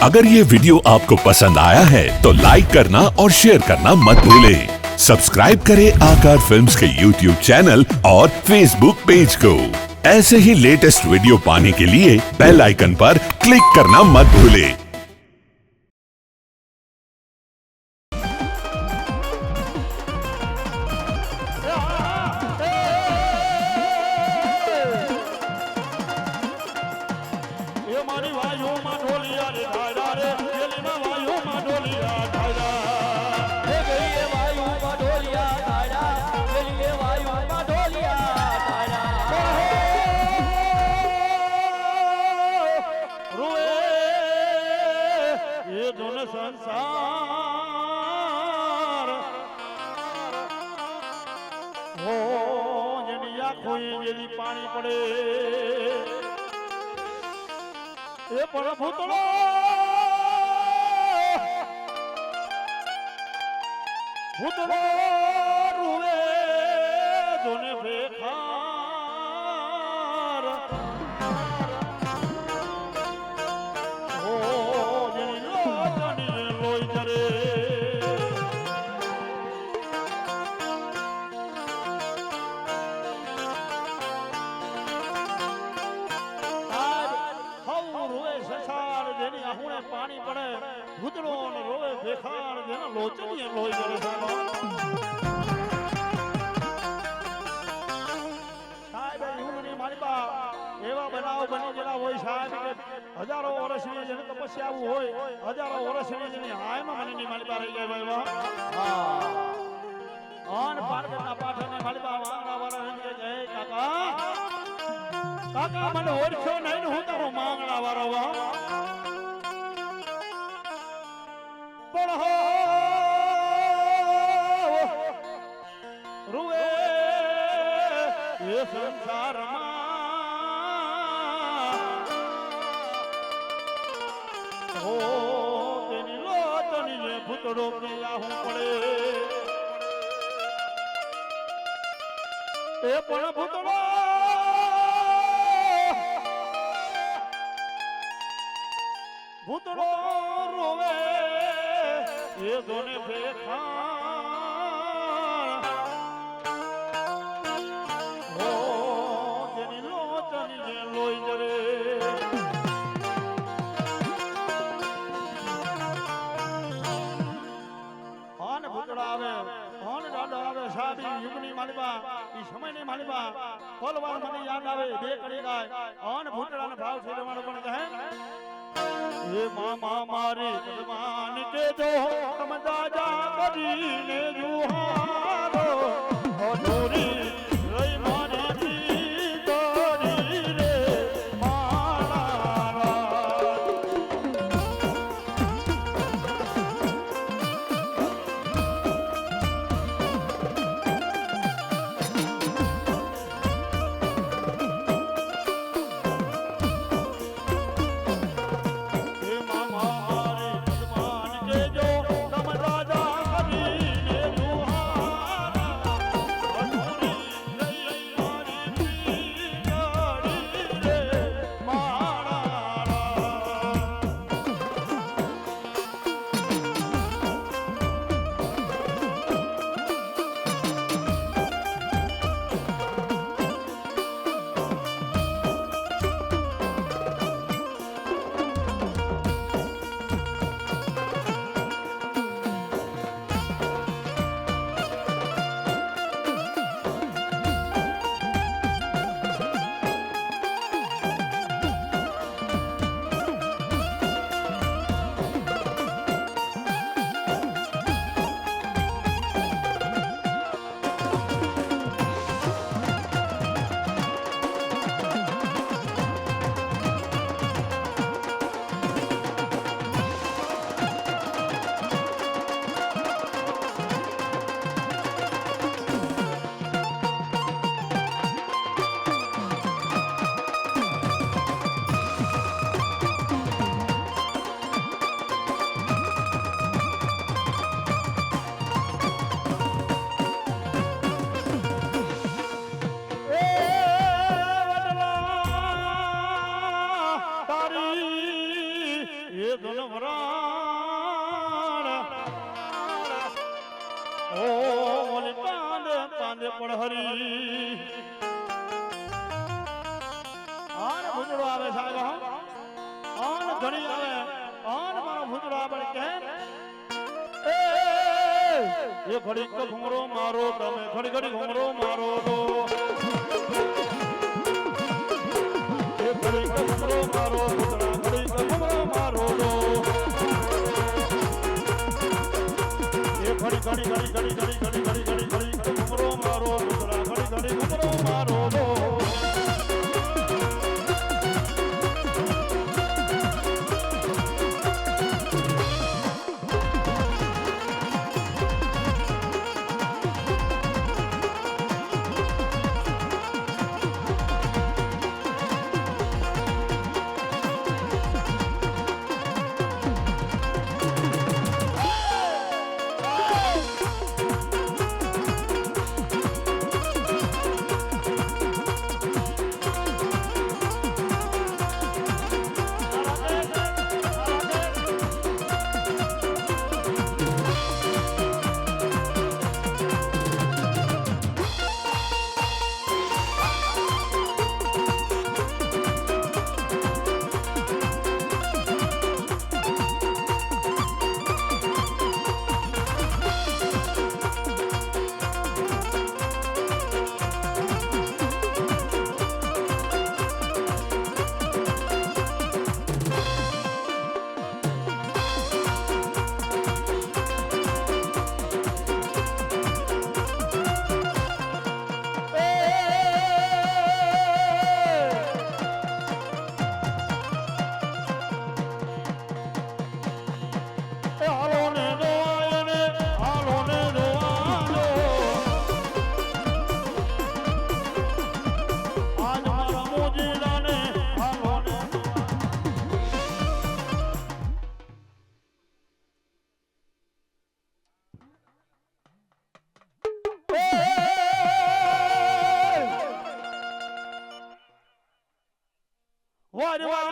अगर ये वीडियो आपको पसंद आया है तो लाइक करना और शेयर करना मत भूलें। सब्सक्राइब करें आकार फिल्म्स के YouTube चैनल और Facebook पेज को। ऐसे ही लेटेस्ट वीडियो पाने के लिए बेल आइकन पर क्लिक करना मत भूलें। संसार हो जनी आँखों जेली पानी पड़े ए पर भूतलो भूतलो रुवे जोने बेखार हो जनी लोई करे पानी पड़े भूतड़ो रोवे बेखार जेना लोचनी लोई करे साहेब युगनी मारी बा एवा बनाव बनी जेला होय साहेब के हजारों वर्षनी जेने तपस्या होय हजारों वर्षनी जेनी हाय में मनी मारी बा रही गई बाबा हां आन पार्वतना पाठने मारी बा वांगड़ा वाला के जय काका काका મને ઓળખ્યો નહીં હું તારો માંગણા વાળો વા પણ હો રૂએ એ સંસારમાં હો તેની લોચની જે ભૂતડો કે આહું પડે એ પણ ભૂતડો ભૂતડો રોવે એ જોને બેખાર હો જેની લોચની જે લોઈ જરે હાન ભૂતડા આવે હાન દાદા આવે સાબી યુગની માલિબા ઈ સમયની માલિબા પલવાર મને યાદ આવે બે કડી ગાય હાન ભૂતડાનો ભાવ છે રવાણો પણ કહે ये मामा मारे भगवान के जो हम दादा करीने जुहारो अधूरी रही मारी गोरी रे मारा એ ધનવરાળ ઓ ઓલી પાંદે પાંદે પણ હરી આન ભૂતળો આવે સાહેબ આન ઘણી આવે આન મારો ભૂતળો આવે કેમ એ ઘડી ઘુમરો મારો તમે ઘડી ઘડી ઘુમરો મારો તો એ ઘડી ઘુમરો મારો ભૂતળા ઘડી ઘુમરો મારો તો એ ઘડી ઘડી ઘડી ઘડી ઘડી ઘડી ઘડી ઘડી ઘડી ઘુમરો મારો ભૂતળા ઘડી ઘડી ઘુમરો મારો તો વાજ વાજ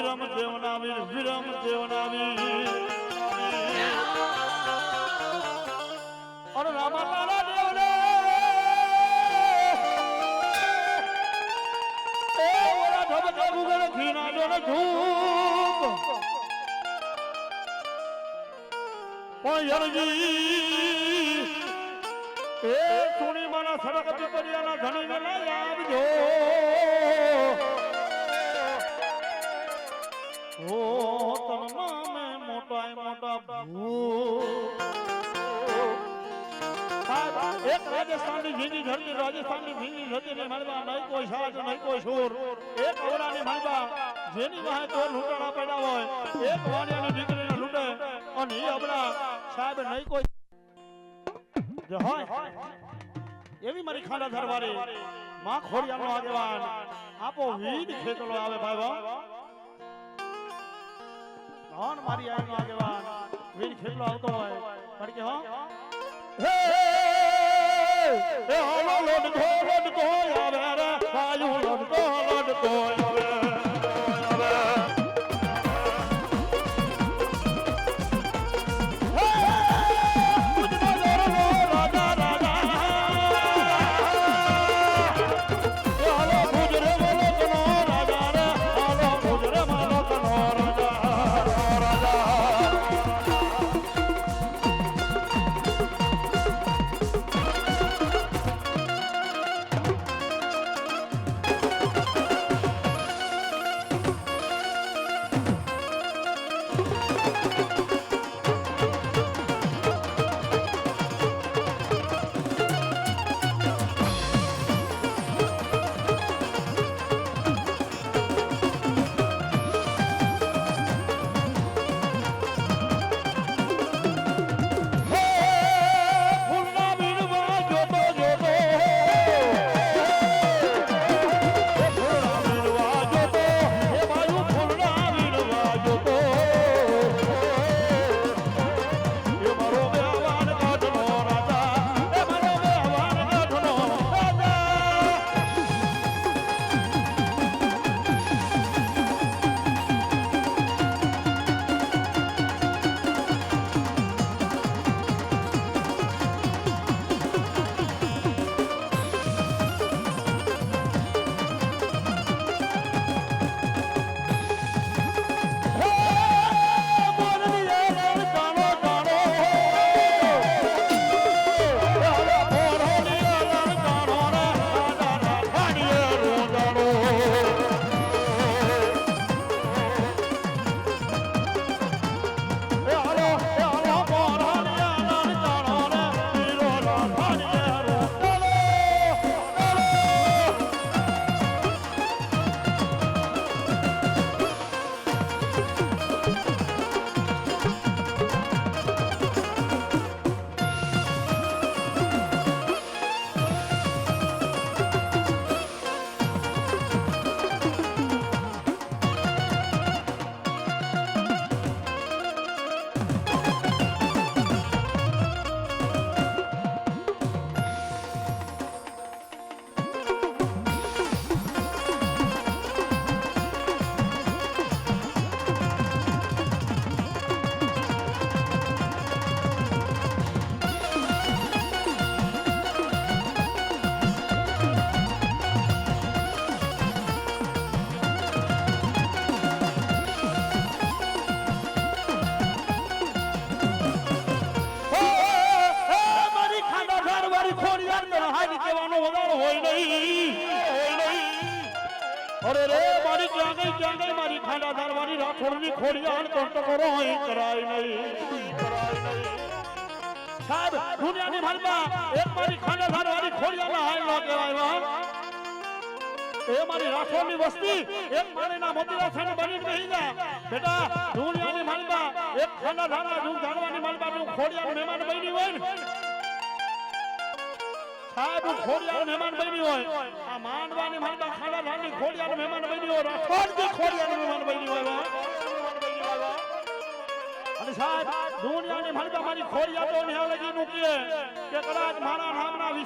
વિરમ દેવના વીર વિરમ દેવના વીર અરે રામા તારા દેવને એ ઓલા ધબકે ગુગળ ખીના જોને ધૂપ પણ યરજી એ સુણી માના સડક પીપરિયાના ધણીને લઈ આવજો ઓ તનમાં મે મોટા ભૂ એક રાજસ્થાનની ભીંગી ધરતી રાજસ્થાનની ભીંગી ધરતી ને મારવા નહીં કોઈ સાજ નહીં કોઈ સુર એક ઓરાની મારવા જેની વાહે તો લૂંટાણા પડ્યા હોય એક વાણિયાની દીકરીને લૂંટે અને એ આપણા સાહેબ નહીં કોઈ જો હોય એવી મારી ખાંડા ધરવારી માં ખોડિયાનો આગેવાન આપો વીડ ખેતલો આવે ભાઈ ધન મારી આયનો આગેવાન વીડ ખેતલો આવતો હોય પણ કે હો હે હાલો લોડ ધો આવે રે આયુ લોડ ધો આવે અરે રે મારી ક્યાં ગઈ મારી ખાંડા ધારવાની રાઠોડની ખોડિયાર તો કરો અહીં કરાય નહીં સાહેબ દુનિયાની ભાનમાં એક મારી ખાંડા ધારવાની ખોડિયારના હાલ ન કહેવાય એ મારી રાઠોડની વસ્તી એક મારીના મોતીરા થઈને બનીને બેહી જા બેટા દુનિયાની ભાનમાં એક ખાંડા ધારવાની માલમાં ખોડિયાર મહેમાન બની હોય ને સાહેબ ખોડિયાર મહેમાન બની હોય આ માંડવાની માલમાં ખાંડા ધારની ખોડિયાર મહેમાન બની હોય રાઠોડની ખોડિયાર મહેમાન બની હોય અને સાહેબ દુનિયાની માલમાં મારી ખોડિયાર તો ન્યા લગી મૂકીએ કે કદાચ મારા નામના